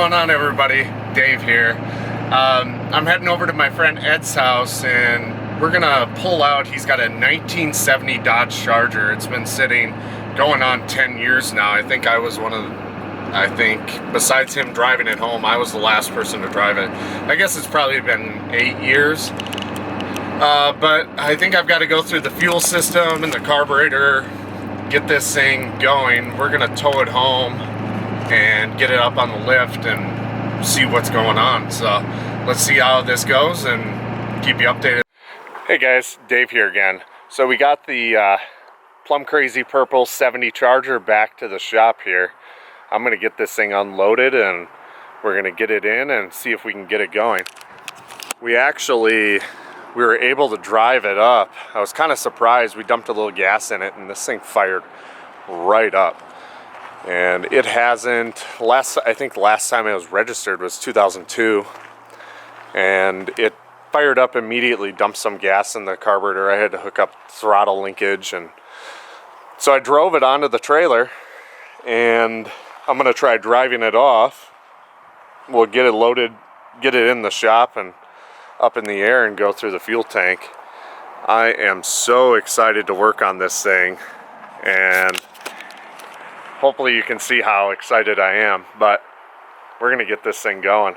going on, everybody? Dave here. I'm heading over to my friend Ed's house and we're gonna pull out. He's got a 1970 Dodge Charger. It's been sitting going on 10 years now. I think besides him driving it home, I was the last person to drive it. I guess it's probably been 8 years. But I think I've got to go through the fuel system and the carburetor, get this thing going. We're gonna tow it home and get it up on the lift and see what's going on. So let's see how this goes and keep you updated. Hey guys, Dave here again. So we got the Plum Crazy Purple 70 Charger back to the shop here. I'm gonna get this thing unloaded and we're gonna get it in and see if we can get it going. We were able to drive it up. I was kind of surprised. We dumped a little gas in it and this thing fired right up. And it hasn't, I think the last time it was registered was 2002. And it fired up immediately, dumped some gas in the carburetor. I had to hook up throttle linkage. And so I drove it onto the trailer and I'm gonna try driving it off. We'll get it loaded, get it in the shop and up in the air and go through the fuel tank. I am so excited to work on this thing, and hopefully you can see how excited I am, but we're gonna get this thing going.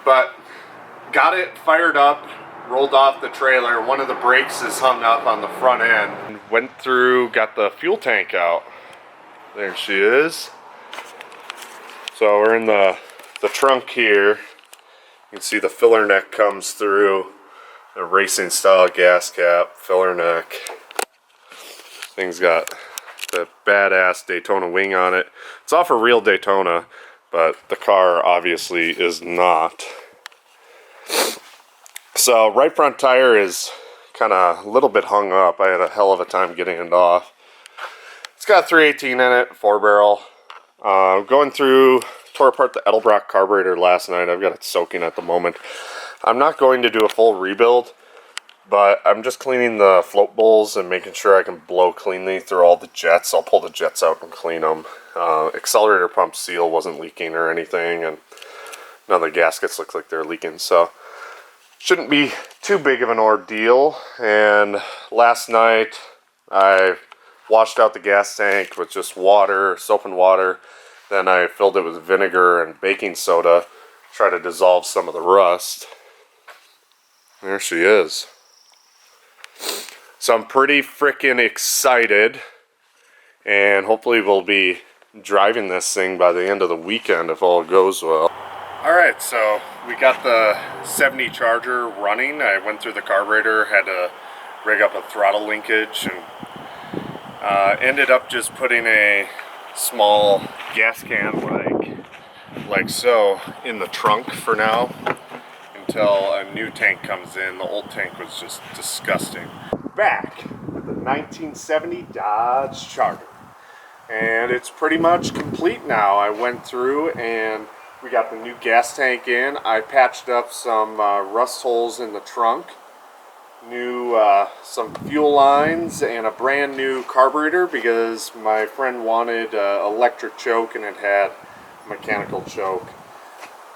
But got it fired up, rolled off the trailer. One of the brakes is hung up on the front end. Went through, got the fuel tank out. There she is. So we're in the trunk here. You can see the filler neck comes through. A racing style gas cap, filler neck. Thing's got the badass Daytona wing on it. It's off a real Daytona, but the car obviously is not. So right front tire is kind of a little bit hung up. I had a hell of a time getting it off. It's got 318 in it, 4-barrel. Going through, tore apart the Edelbrock carburetor last night. I've got it soaking at the moment. I'm not going to do a full rebuild, but I'm just cleaning the float bowls and making sure I can blow cleanly through all the jets. I'll pull the jets out and clean them. Accelerator pump seal wasn't leaking or anything, and none of the gaskets look like they're leaking, so shouldn't be too big of an ordeal. And last night I washed out the gas tank with just water, soap and water. Then I filled it with vinegar and baking soda, try to dissolve some of the rust. There she is. So I'm pretty freaking excited, and hopefully we'll be driving this thing by the end of the weekend if all goes well. Alright, so we got the 70 Charger running. I went through the carburetor, had to rig up a throttle linkage, and ended up just putting a small gas can like so in the trunk for now until a new tank comes in. The old tank was just disgusting. Back with the 1970 Dodge Charger, and it's pretty much complete now. I went through and we got the new gas tank in. I patched up some rust holes in the trunk, some fuel lines, and a brand new carburetor because my friend wanted electric choke and it had mechanical choke.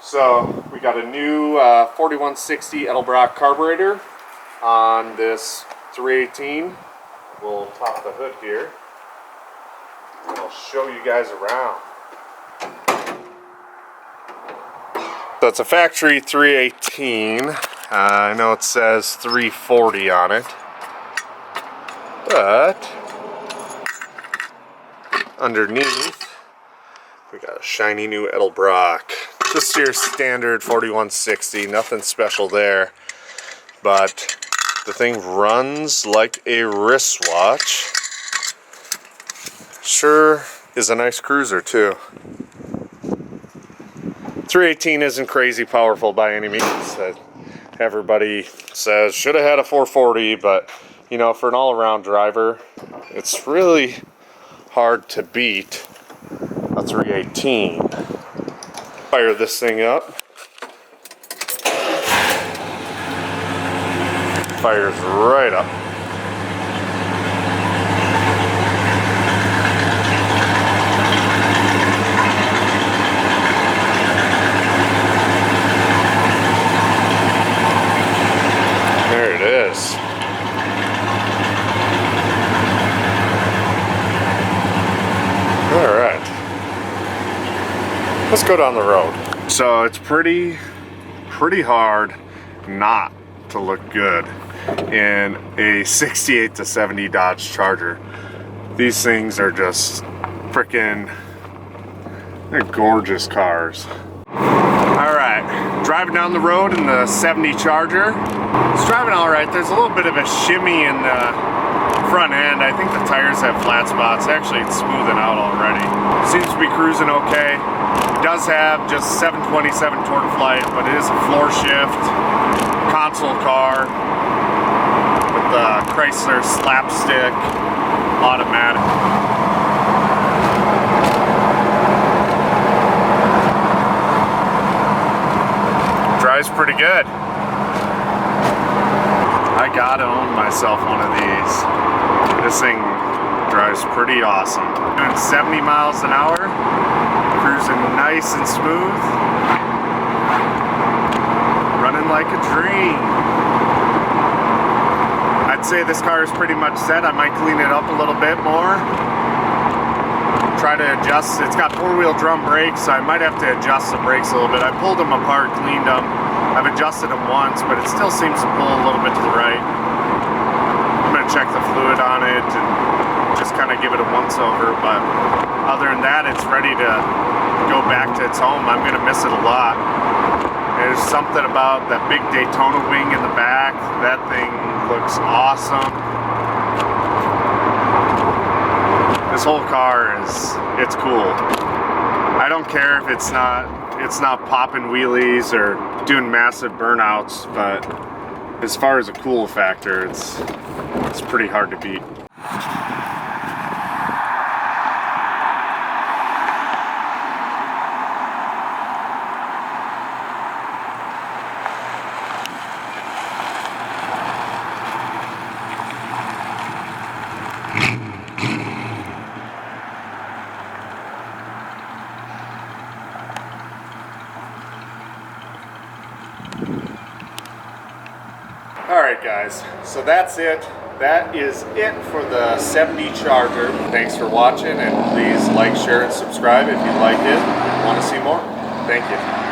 So we got a new 4160 Edelbrock carburetor on this 318. We'll top the hood here and I'll show you guys around. So it's a factory 318. I know it says 340 on it, but underneath we got a shiny new Edelbrock. Just your standard 4160, nothing special there, but the thing runs like a wristwatch. Sure is a nice cruiser too. 318 isn't crazy powerful by any means. Everybody says should have had a 440, but you know, for an all-around driver, it's really hard to beat a 318. Fire this thing up. Fires right up. There it is. All right. Let's go down the road. So it's pretty hard not to look good in a 68 to 70 Dodge Charger. These things are just freaking, they're gorgeous cars. All right, driving down the road in the 70 Charger. It's driving all right. There's a little bit of a shimmy in the front end. I think the tires have flat spots. Actually, it's smoothing out already. Seems to be cruising okay. It does have just 727 torque flight, but it is a floor shift console car with the Chrysler slapstick automatic. Drives pretty good. I gotta own myself one of these. This thing drives pretty awesome. Doing 70 miles an hour, cruising nice and smooth, running like a dream. I'd say this car is pretty much set. I might clean it up a little bit more. Try to adjust. It's got four-wheel drum brakes, so I might have to adjust the brakes a little bit. I pulled them apart, cleaned them. I've adjusted them once, but it still seems to pull a little bit to the right. I'm going to check the fluid on it and just kind of give it a once-over, but other than that, it's ready to go back to its home. I'm going to miss it a lot. There's something about that big Daytona wing in the back. That thing looks awesome. This whole car it's cool. I don't care if it's not popping wheelies or doing massive burnouts, but as far as a cool factor, it's pretty hard to beat. Alright guys, so that's it. That is it for the 70 Charger. Thanks for watching, and please like, share, and subscribe if you liked it. Want to see more? Thank you.